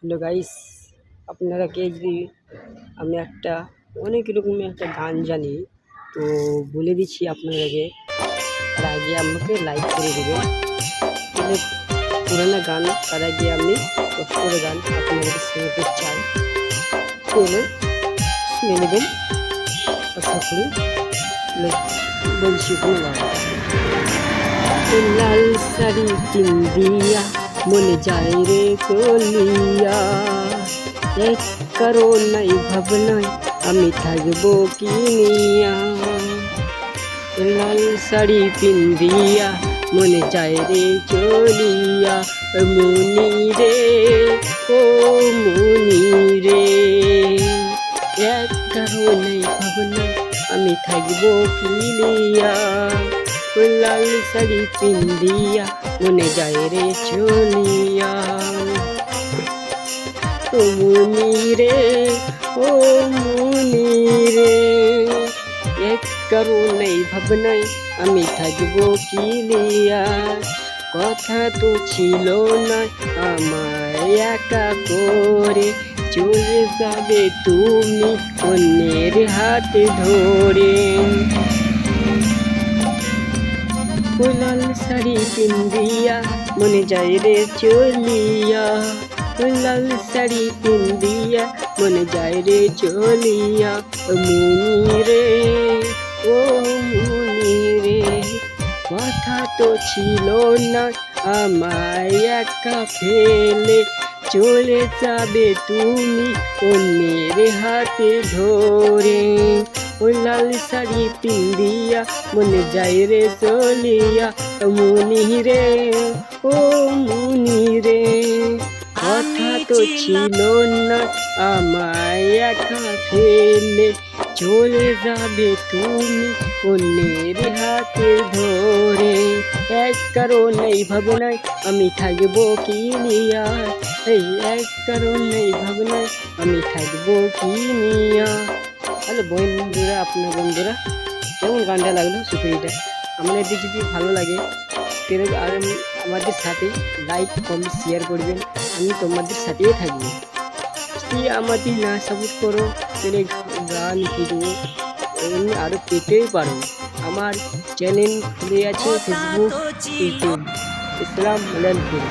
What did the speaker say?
Hello guys, আপনারা কে যদি আমি একটা অনেক রকমের একটা গান জানি, তো বলে দিচ্ছি আপনাদেরকে। তার আগে আমাকে লাইক করে দেবেন। মানে পুরানো গান তার আগে আমি কষ্ট করে গান আপনাদেরকে শোনাতে চাই, তাহলে শুনে নেবেন। আশা করি বলছি শুনলাম। লাল শাড়ি পিন্দিয়া মনে যায় রে চলিয়া, এক কারো নাই ভাবনায় আমি থাকবো কিনিয়া। লাল শাড়ি পিন্দিয়া মনে যায় রে চলিয়া, মুনি রে ও মুনি রে, এক কারো নাই ভাবনায় আমি থাকবো কিনিয়া। লাল শাড়ি পিন্দিয়া মনে যায় রে চলিয়া, ও মুনি রে ও মুনি রে, এক কারো নেই ভাবনায় আমি থাকবো কিলিয়া। কথা তো ছিল না আমায় একা করে, চলে যাবে তুমি অন্যের হাতে ধরে। লাল শাড়ি পিন্দিয়া মনে যায় রে চলিয়া, লাল শাড়ি পিন্দিয়া মনে যায় রে চলিয়া, মুনি রে ও মুনি রে, কথা তো ছিল না আমায় একা ফেলে, চলে যাবে তুমি অন্যের হাতে ধরে। ওই লাল শাড়ি পিন্দিয়া মনে যায় রে চলিয়া, মুনি রে ও মুনি রে, কথা তো ছিল না আমায় একা ফেলে, চলে যাবে তুমি অন্যের হাতে ধরে। এক কারণেই ভাবনায় আমি থাকবো কিনিয়া, এই এক কারণেই ভাবনায় আমি থাকবো কিনিয়া। হ্যালো বন্ধুরা, আপনার বন্ধুরা কেমন গানটা লাগলো সুপারিটা? আমাদের যদি ভালো লাগে তাহলে আর আমাদের সাথে লাইক কমেন্ট শেয়ার করবেন, আমি তোমাদের সাথেই থাকবো। যদি আমাদের না সাপোর্ট করো তাহলে গান ভিডিও এমনি আরও পেতেই পারো। আমার চ্যানেল খুলে আছে ফেসবুক, ইউটিউব। ইসলাম আলাইকুম।